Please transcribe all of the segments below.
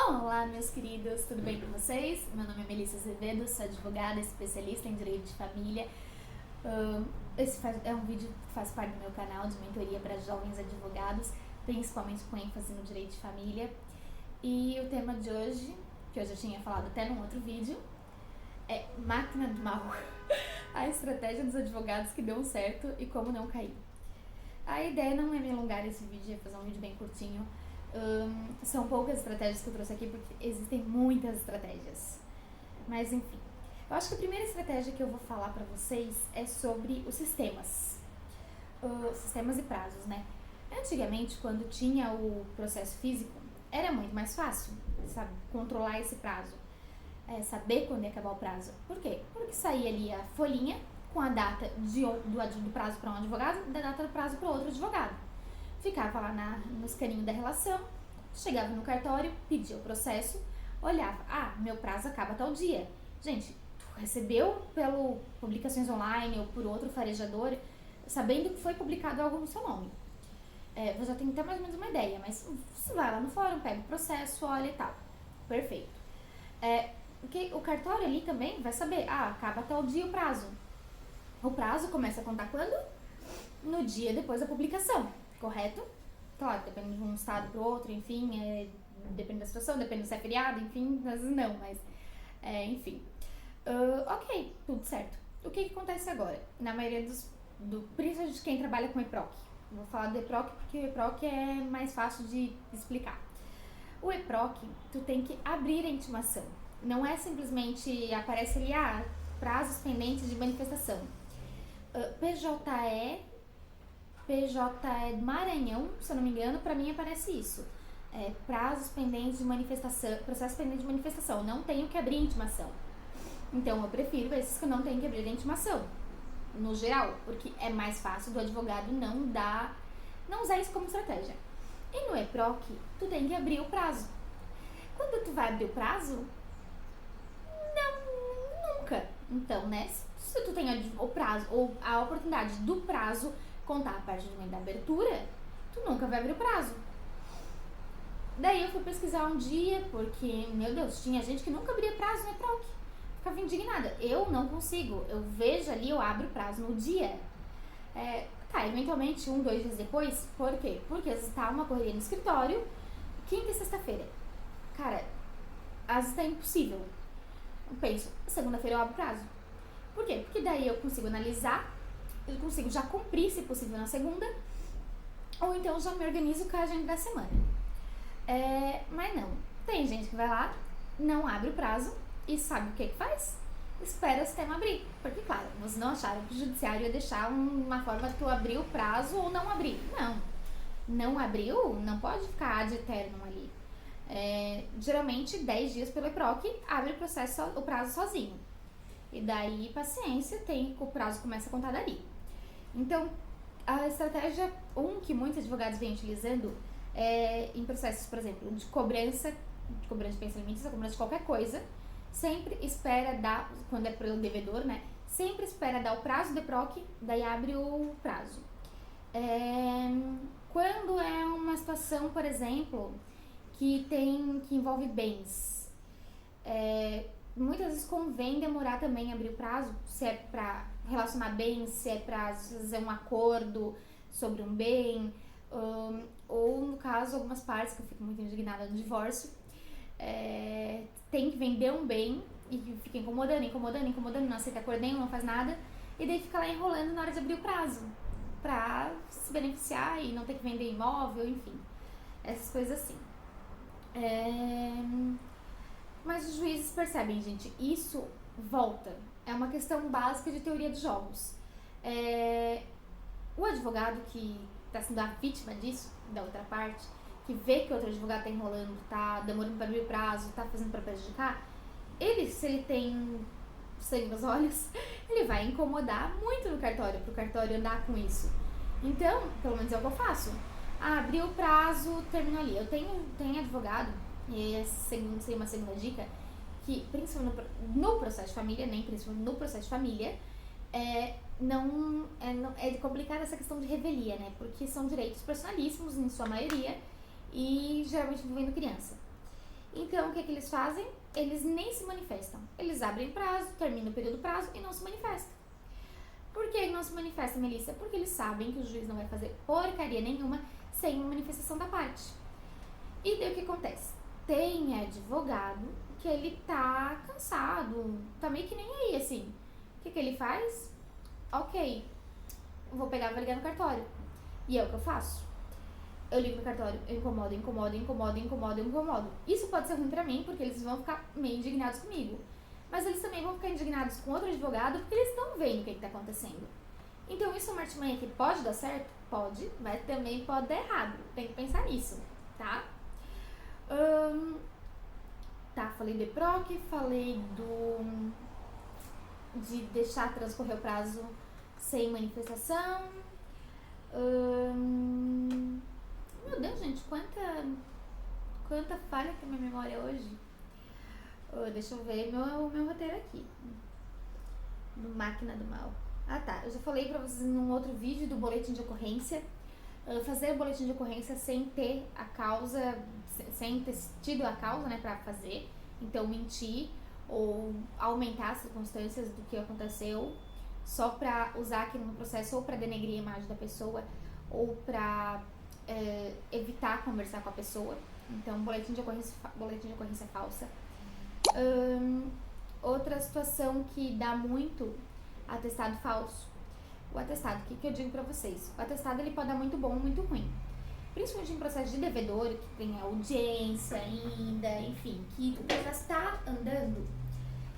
Olá, meus queridos, tudo bem com vocês? Meu nome é Melissa Azevedo, sou advogada, especialista em direito de família. Esse é um vídeo que faz parte do meu canal de mentoria para jovens advogados, principalmente com ênfase no direito de família. E o tema de hoje, que eu já tinha falado até num outro vídeo, é máquina do mal. A estratégia dos advogados que deu certo e como não cair. A ideia não é me alongar esse vídeo, é fazer um vídeo bem curtinho. São poucas estratégias que eu trouxe aqui, porque existem muitas estratégias. Mas enfim, eu acho que a primeira estratégia que eu vou falar pra vocês é sobre os sistemas. Sistemas e prazos, né? Antigamente, quando tinha o processo físico, era muito mais fácil, sabe, controlar esse prazo. Saber quando ia acabar o prazo. Por quê? Porque saía ali a folhinha com a data do prazo para um advogado e da data do prazo para outro advogado. Ficava lá nos caninhos da relação, chegava no cartório, pedia o processo, olhava, meu prazo acaba tal dia. Gente, tu recebeu pelo publicações online ou por outro farejador, sabendo que foi publicado algo no seu nome. Você já tem até mais ou menos uma ideia, mas você vai lá no fórum, pega o processo, olha e tal. Perfeito. Porque o cartório ali também vai saber, acaba tal dia o prazo. O prazo começa a contar quando? No dia depois da publicação, correto? Claro, depende de um estado para o outro, enfim, depende da situação, depende se é feriado, enfim, às vezes não, mas enfim. Ok, tudo certo. O que acontece agora? Na maioria principalmente de quem trabalha com EPROC. Vou falar do EPROC porque o EPROC é mais fácil de explicar. O EPROC, tu tem que abrir a intimação. Não é simplesmente aparece ali, prazos pendentes de manifestação. PJE Maranhão, se eu não me engano, pra mim aparece isso. Prazos pendentes de manifestação, processo pendente de manifestação. Não tenho que abrir a intimação. Então, eu prefiro esses que não tenho que abrir a intimação, no geral, porque é mais fácil do advogado não usar isso como estratégia. E no EPROC, tu tem que abrir o prazo. Quando tu vai abrir o prazo, nunca. Então, né, se tu tem o prazo ou a oportunidade do prazo contar a partir do momento da abertura, tu nunca vai abrir o prazo. Daí eu fui pesquisar um dia, porque, meu Deus, tinha gente que nunca abria prazo no EPROC. Ficava indignada. Eu não consigo. Eu vejo ali, eu abro o prazo no dia. Eventualmente 2 dias depois. Por quê? Porque às vezes tá uma correria no escritório, quinta e sexta-feira. Cara, às vezes tá impossível. Eu penso, segunda-feira eu abro o prazo. Por quê? Porque daí eu consigo analisar, eu consigo já cumprir, se possível, na segunda, ou então já me organizo com a agenda da semana. Mas não. Tem gente que vai lá, não abre o prazo e sabe o que faz? Espera o sistema abrir. Porque, claro, vocês não acharam que o judiciário ia deixar uma forma de tu abrir o prazo ou não abrir. Não. Não abriu, não pode ficar ad eternum ali. Geralmente 10 dias pelo EPROC abre o prazo sozinho. E daí, paciência, o prazo começa a contar dali. Então, a estratégia que muitos advogados vêm utilizando em processos, por exemplo, de cobrança de pensão alimentícia, cobrança de qualquer coisa, sempre espera quando é pelo devedor, né? Sempre espera dar o prazo do EPROC, daí abre o prazo. Quando é uma situação, por exemplo, que envolve bens, muitas vezes convém demorar também a abrir o prazo, se é para relacionar bens, se é para fazer um acordo sobre um bem, ou no caso, algumas partes, que eu fico muito indignada no divórcio, tem que vender um bem e fica incomodando, não aceita acordo nenhum, não faz nada, e daí fica lá enrolando na hora de abrir o prazo, pra se beneficiar e não ter que vender imóvel, enfim, essas coisas assim. Mas os juízes percebem, gente, isso volta. É uma questão básica de teoria dos jogos. O advogado que está sendo a vítima disso, da outra parte, que vê que o outro advogado está enrolando, está demorando para abrir o prazo, está fazendo para prejudicar, se ele tem sangue nos olhos, ele vai incomodar muito no cartório, para o cartório andar com isso. Então, pelo menos é o que eu faço. Abriu o prazo, terminou ali. Eu tenho advogado, e seria uma segunda dica, que principalmente no processo de família, nem principalmente no processo de família, é complicada essa questão de revelia, né? Porque são direitos personalíssimos, em sua maioria, e geralmente envolvendo criança. Então, o que eles fazem? Eles nem se manifestam. Eles abrem prazo, terminam o período do prazo e não se manifestam. Por que não se manifesta, Melissa? Porque eles sabem que o juiz não vai fazer porcaria nenhuma sem uma manifestação da parte. E daí o que acontece? Tem advogado que ele tá cansado, tá meio que nem aí, assim. O que ele faz? Ok, vou pegar, vou ligar no cartório. E é o que eu faço. Eu ligo no cartório, eu incomodo. Isso pode ser ruim pra mim, porque eles vão ficar meio indignados comigo. Mas eles também vão ficar indignados com outro advogado, porque eles estão vendo o que tá acontecendo. Então isso é uma artimanha que pode dar certo? Pode, mas também pode dar errado. Tem que pensar nisso, tá? Falei do EPROC, falei de deixar transcorrer o prazo sem manifestação. Meu Deus, gente, quanta falha tem minha memória hoje. Deixa eu ver meu roteiro aqui. Do Máquina do Mal. Ah, tá. Eu já falei pra vocês num outro vídeo do boletim de ocorrência. Fazer o boletim de ocorrência sem ter a causa, sem ter tido a causa, né, pra fazer. Então, mentir ou aumentar as circunstâncias do que aconteceu só pra usar aquilo no processo ou pra denegrir a imagem da pessoa ou pra evitar conversar com a pessoa. Então, boletim de ocorrência falsa. Outra situação que dá muito, atestado falso. O atestado, o que eu digo pra vocês? O atestado ele pode dar muito bom ou muito ruim. Principalmente em processo de devedor, que tem audiência ainda, enfim, que o processo tá andando.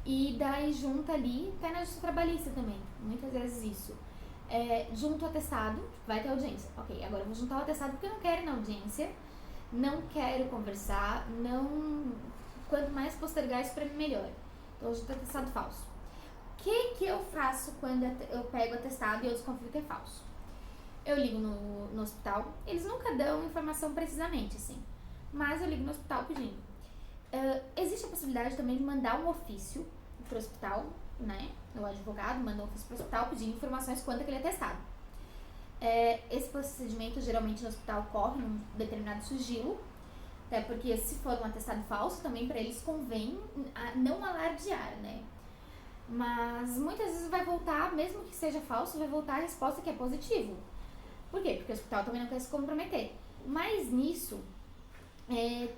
E daí junta ali, até na justiça trabalhista também, muitas vezes isso. Junto o atestado, vai ter audiência. Ok, agora eu vou juntar o atestado porque eu não quero ir na audiência, não quero conversar, quanto mais postergar isso pra mim, melhor. Então eu junto o atestado falso. O que eu faço quando eu pego o atestado e eu desconfio que é falso? Eu ligo no hospital, eles nunca dão informação precisamente, assim, mas eu ligo no hospital pedindo. Existe a possibilidade também de mandar um ofício pro hospital, né? O advogado manda um ofício pro hospital pedindo informações quanto àquele atestado. Esse procedimento geralmente no hospital corre num determinado sigilo, até porque se for um atestado falso, também para eles convém não alardear, né? Mas muitas vezes vai voltar, mesmo que seja falso, vai voltar a resposta que é positivo. Por quê? Porque o hospital também não quer se comprometer. Mas nisso,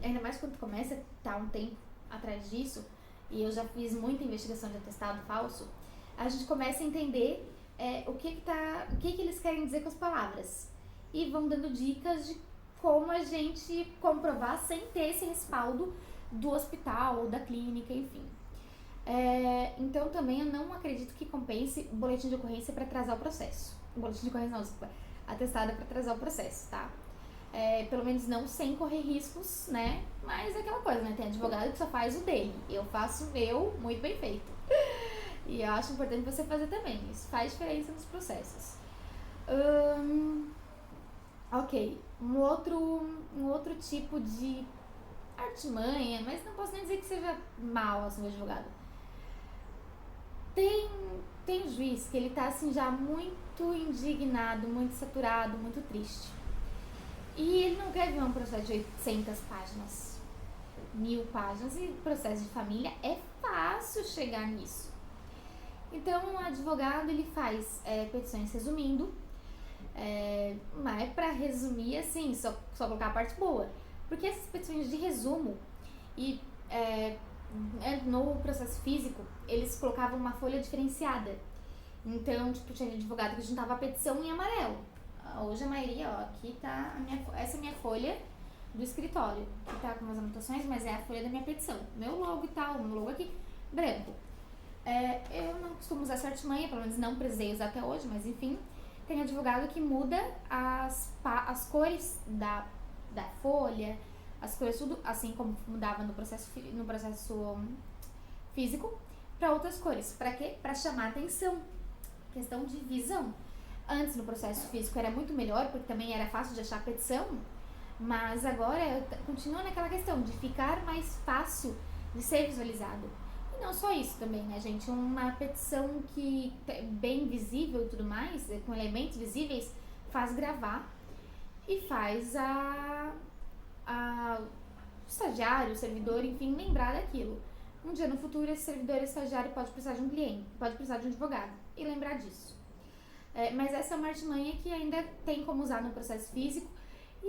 ainda mais quando começa a estar um tempo atrás disso, e eu já fiz muita investigação de atestado falso, a gente começa a entender o que eles querem dizer com as palavras. E vão dando dicas de como a gente comprovar sem ter esse respaldo do hospital ou da clínica, enfim. Então também eu não acredito que compense boletim de ocorrência para atrasar o processo. Boletim de ocorrência não, desculpa. Atestado para atrasar o processo, tá? Pelo menos não sem correr riscos, né? Mas é aquela coisa, né? Tem advogado que só faz o dele. Eu faço o meu muito bem feito. E eu acho importante você fazer também. Isso faz diferença nos processos. Ok. Um outro tipo de artimanha, mas não posso nem dizer que seja mal, assim, o advogado. Tem juiz que ele tá, assim, já muito indignado, muito saturado, muito triste. E ele não quer ver um processo de 800 páginas, 1000 páginas, e processo de família é fácil chegar nisso. Então, o advogado, ele faz petições resumindo, mas pra resumir, assim, só colocar a parte boa. Porque essas petições de resumo, no processo físico, eles colocavam uma folha diferenciada. Então, tipo, tinha advogado que juntava a petição em amarelo. Hoje a maioria, aqui tá essa é a minha folha do escritório, que tá com umas anotações, mas é a folha da minha petição. Meu logo e tal, meu logo aqui, branco. Eu não costumo usar essa artimanha, pelo menos não precisei usar até hoje, mas enfim. Tem advogado que muda as cores da folha, as cores tudo, assim como mudava no processo físico, para outras cores. Para quê? Para chamar atenção. Questão de visão. Antes, no processo físico, era muito melhor, porque também era fácil de achar a petição, mas agora continua naquela questão de ficar mais fácil de ser visualizado. E não só isso também, né, gente? Uma petição que é bem visível e tudo mais, com elementos visíveis, faz gravar e faz estagiário, o servidor, enfim, lembrar daquilo. Um dia no futuro, esse servidor, esse estagiário pode precisar de um cliente, pode precisar de um advogado, e lembrar disso. Mas essa é uma artimanha que ainda tem como usar no processo físico, e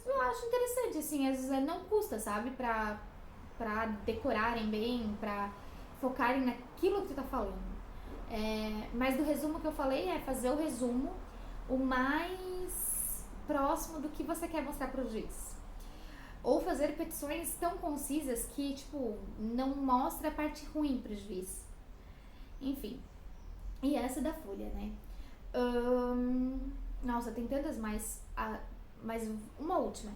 eu acho interessante, assim, às vezes não custa, sabe, pra decorarem bem, pra focarem naquilo que tu tá falando. Mas do resumo que eu falei é fazer o resumo o mais próximo do que você quer mostrar pro juiz. Ou fazer petições tão concisas que, tipo, não mostra a parte ruim pro juiz. Enfim. E essa da folha, né? Nossa, tem tantas mais. Mas uma última.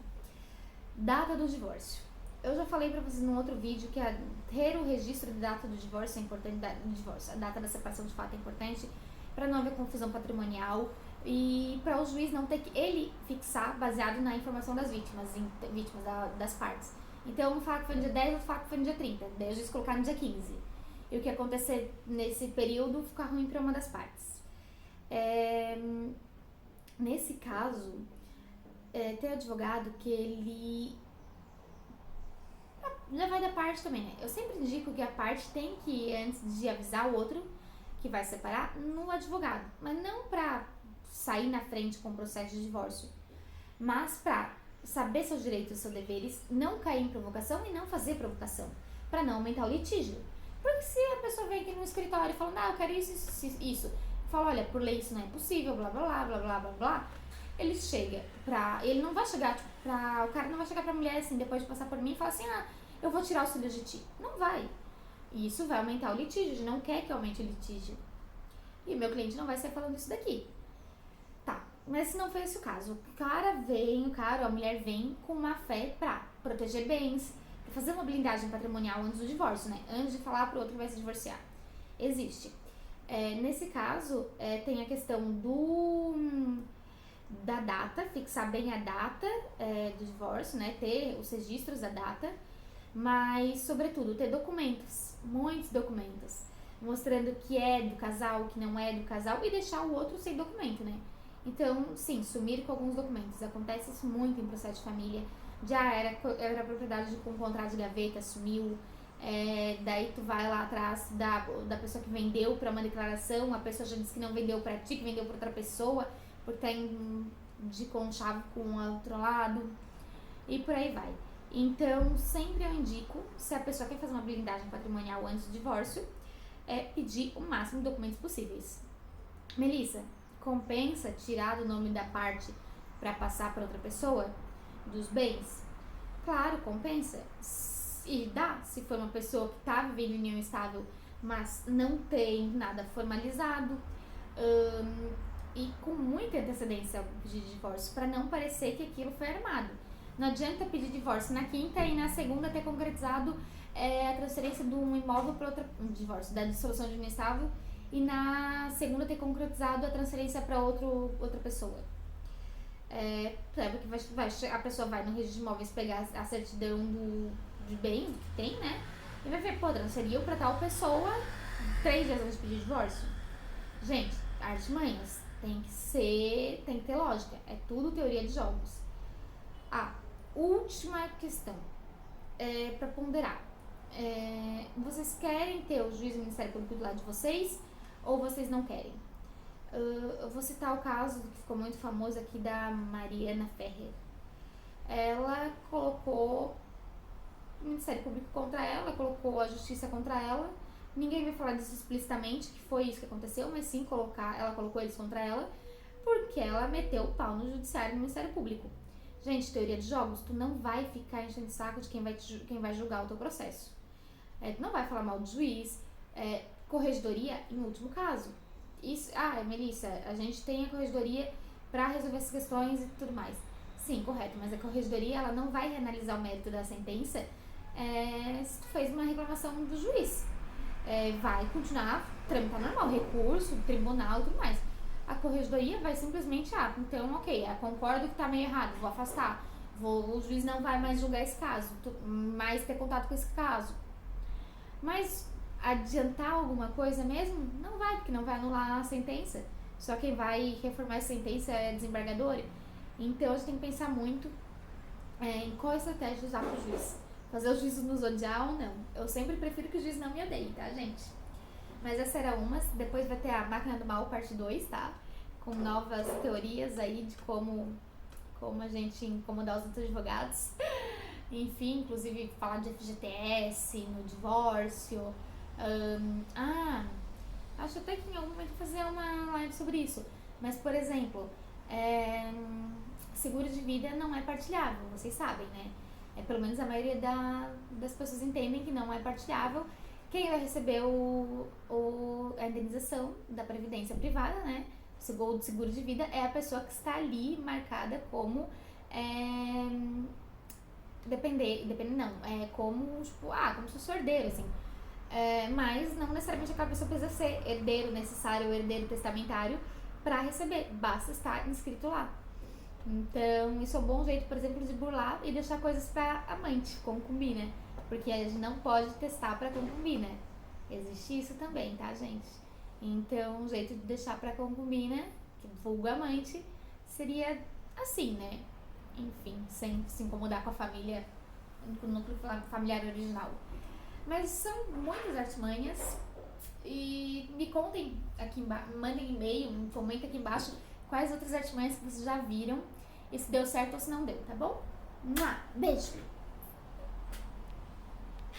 Data do divórcio. Eu já falei pra vocês num outro vídeo que ter o registro de data do divórcio é importante. A data da separação de fato é importante pra não haver confusão patrimonial e para o juiz não ter que ele fixar baseado na informação das vítimas das partes. Então, um fato foi no dia 10, outro fato foi no dia 30. Daí o juiz colocar no dia 15. E o que acontecer nesse período ficar ruim para uma das partes. Nesse caso, tem advogado que ele já vai da parte também, né? Eu sempre indico que a parte tem que ir, antes de avisar o outro que vai separar, no advogado. Mas não pra sair na frente com o processo de divórcio, mas pra saber seus direitos e seus deveres, não cair em provocação e não fazer provocação, pra não aumentar o litígio. Porque se a pessoa vem aqui no escritório e fala, eu quero isso, fala, olha, por lei isso não é possível, blá blá blá blá blá blá blá, ele não vai chegar, tipo, o cara não vai chegar pra mulher assim, depois de passar por mim e falar assim, eu vou tirar os filhos de ti. Não vai. E isso vai aumentar o litígio, a gente não quer que aumente o litígio. E o meu cliente não vai sair falando isso daqui. Tá, mas se não foi esse o caso, a mulher vem com uma fé pra proteger bens, pra fazer uma blindagem patrimonial antes do divórcio, né? Antes de falar pro outro que vai se divorciar. Existe. Nesse caso, tem a questão da data, fixar bem a data do divórcio, né? Ter os registros da data, mas, sobretudo, ter documentos, muitos documentos, mostrando que é do casal, que não é do casal, e deixar o outro sem documento, né? Então, sim, sumir com alguns documentos. Acontece isso muito em processo de família. Já era propriedade com um contrato de gaveta, sumiu. Daí tu vai lá atrás da pessoa que vendeu pra uma declaração, a pessoa já disse que não vendeu pra ti, que vendeu pra outra pessoa, porque tem de conchavo com o outro lado, e por aí vai. Então, sempre eu indico, se a pessoa quer fazer uma blindagem patrimonial antes do divórcio, pedir o máximo de documentos possíveis. Melissa, compensa tirar do nome da parte para passar para outra pessoa dos bens? Claro, compensa. E dá, se for uma pessoa que está vivendo em união estável, mas não tem nada formalizado, e com muita antecedência pedir divórcio, para não parecer que aquilo foi armado. Não adianta pedir divórcio na quinta e na segunda ter concretizado a transferência de um imóvel para divórcio, da dissolução de união estável, e na segunda ter concretizado a transferência para outra pessoa. Porque a pessoa vai no registro de imóveis pegar a certidão de bem que tem, né? E vai ver, transferiu para tal pessoa 3 dias antes de pedir divórcio. Gente, artimanhas, tem que ter lógica. É tudo teoria de jogos. Última questão, para ponderar. Vocês querem ter o juiz e o Ministério Público do lado de vocês ou vocês não querem? Eu vou citar o caso que ficou muito famoso aqui da Mariana Ferrer. Ela colocou o Ministério Público contra ela, colocou a Justiça contra ela. Ninguém vai falar disso explicitamente, que foi isso que aconteceu, mas sim ela colocou eles contra ela porque ela meteu o pau no Judiciário e no Ministério Público. Gente, teoria de jogos, tu não vai ficar enchendo o saco de quem vai julgar o teu processo. Tu não vai falar mal do juiz. Corregedoria, em último caso. Isso, Melissa, a gente tem a corregedoria para resolver essas questões e tudo mais. Sim, correto, mas a corregedoria ela não vai reanalisar o mérito da sentença se tu fez uma reclamação do juiz. Vai continuar tramitar normal, recurso, tribunal e tudo mais. A corregedoria vai simplesmente, então, ok, concordo que tá meio errado, vou afastar. O juiz não vai mais julgar esse caso, mais ter contato com esse caso. Mas adiantar alguma coisa mesmo? Não vai, porque não vai anular a sentença. Só quem vai reformar a sentença é a desembargadora. Então, a gente tem que pensar muito em qual estratégia usar pro juiz. Fazer o juízo nos odiar ou não. Eu sempre prefiro que o juiz não me odeie, tá, gente? Mas essa era uma. Depois vai ter a Máquina do Mal, parte 2, tá? Com novas teorias aí de como a gente incomodar os outros advogados. Enfim, inclusive falar de FGTS no divórcio. Acho até que em algum momento vou fazer uma live sobre isso. Mas, por exemplo, seguro de vida não é partilhável, vocês sabem, né? Pelo menos a maioria das pessoas entendem que não é partilhável. Quem vai receber a indenização da previdência privada, né? O seguro de vida é a pessoa que está ali marcada como como, tipo, como se fosse herdeiro, assim. Mas não necessariamente aquela pessoa precisa ser herdeiro necessário ou herdeiro testamentário para receber, basta estar inscrito lá. Então, isso é um bom jeito, por exemplo, de burlar e deixar coisas para amante, concubina, porque a gente não pode testar para concubina. Existe isso também, tá, gente? Então, um jeito de deixar para concubina, que vulgo amante, seria assim, né? Enfim, sem se incomodar com a família, com o núcleo familiar original. Mas são muitas artimanhas e me contem aqui embaixo, mandem e-mail, comentem aqui embaixo quais outras artimanhas que vocês já viram e se deu certo ou se não deu, tá bom? Beijo!